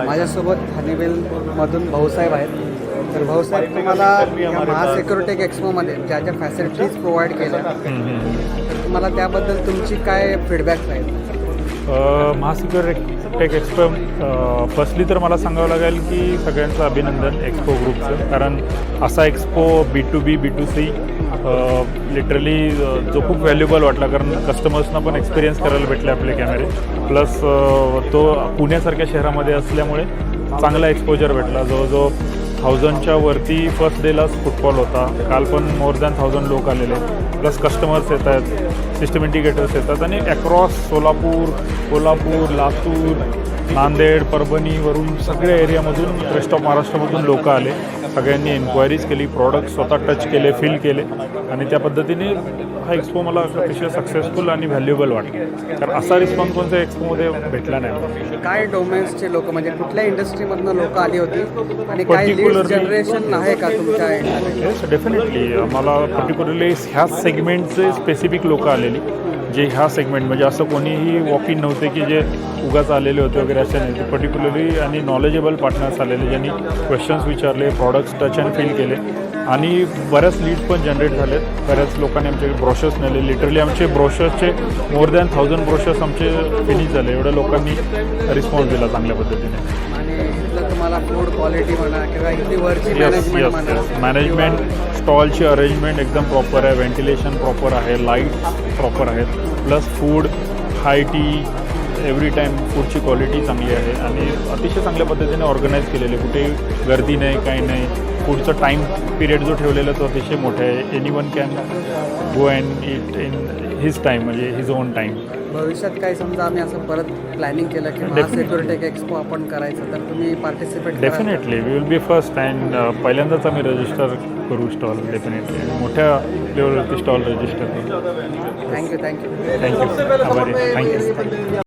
माझ्यासोबत हनीवेलमधून भाऊसाहेब आहेत. तर भाऊसाहेब, तुम्हाला या महासिक्युरिटेक एक्सपोमध्ये ज्या ज्या फॅसिलिटीज प्रोव्हाइड केल्या तर तुम्हाला त्याबद्दल तुमची काय फीडबॅक राहील? महासिक्युरिटेक एक्सपो फर्स्टली तर मला सांगावं लागेल की सगळ्यांचं अभिनंदन एक्सपो ग्रुपचं, कारण असा एक्सपो B2B B2C लिटरली जो खूप व्हॅल्युबल वाटला, कारण कस्टमर्सना पण एक्सपिरियन्स करायला भेटले आपले कॅमेरे, प्लस तो पुण्यासारख्या शहरामध्ये असल्यामुळे चांगला एक्सपोजर भेटला. जवळजवळ 1000च्या वरती फर्स्ट डेलाच फुटफॉल होता. काल पण मोर दॅन 1000 लोक आलेले, प्लस कस्टमर्स येत आहेत, सिस्टम इंटिग्रेटर्स येतात आणि अक्रॉस सोलापूर, कोल्हापूर, लातूर, नांदेड, परभणीवरून सगळ्या एरियामधून, रेस्ट ऑफ महाराष्ट्रामधून लोक आले. सगळ्यांनी एन्क्वायरीज केली, प्रॉडक्ट स्वतः टच केले, फील केले आणि त्या पद्धतीने हा एक्सपो मला अतिशय सक्सेसफुल आणि व्हॅल्युएबल वाटला. तर असा रिस्पॉन्स कोणत्या एक्सपोमध्ये भेटला नाही. काय डोमेन्सचे लोक, म्हणजे कुठल्या इंडस्ट्रीमधनं लोक आली होती आणि काय लीड जनरेशन आहे का तुमच्या एंडमध्ये? येस, डेफिनेटली मला पर्टिक्युलरली ह्या सेगमेंटचे स्पेसिफिक लोक आलेली, जे ह्या सेगमेंट म्हणजे असं कोणीही वॉक इन नव्हते की जे उगाच आलेले होते वगैरे, असे नाही. पर्टिक्युलरली आणि नॉलेजेबल पार्टनर्स आलेले, ज्यांनी क्वेश्चन्स विचारले, प्रॉडक्ट्स टच अँड फील केले आणि बऱ्याच लीड्स पण जनरेट झालेत. बऱ्याच लोकांनी आमचे ब्रोशर्स नेले. लिटरली आमचे ब्रोशर्सचे मोर दॅन 1000 ब्रोशर्स आमचे फिनिश झाले. एवढ्या लोकांनी रिस्पॉन्स दिला चांगल्या पद्धतीने. आणि इथलं तुम्हाला फूड क्वालिटी म्हणा किंवा इथली वरची मॅनेजमेंट म्हणा, मॅनेजमेंट, स्टॉलची अरेंजमेंट एकदम प्रॉपर आहे, व्हेंटिलेशन प्रॉपर आहे, लाईट प्रॉपर आहेत, प्लस फूड, हाय टी, एव्हरी टाईम फूडची क्वालिटी चांगली आहे आणि अतिशय चांगल्या पद्धतीने ऑर्गनाईज केलेले. कुठेही गर्दी नाही, काही नाही. फूडचा टाईम पिरियड जो ठेवलेला तो अतिशय मोठा आहे. Any one can go and it in his time, म्हणजे हिज ओन टाईम. भविष्यात काही समजा आम्ही असं परत प्लॅनिंग केलं की महासिक्युरिटेक एक्सपो आपण करायचं, तर तुम्ही participate? Definitely we will be first and पहिल्यांदाच आम्ही रजिस्टर करू स्टॉल. डेफिनेटली मोठ्या लेवलवरती स्टॉल रजिस्टर करू. थँक्यू. थँक्यू. आभारी. थँक्यू.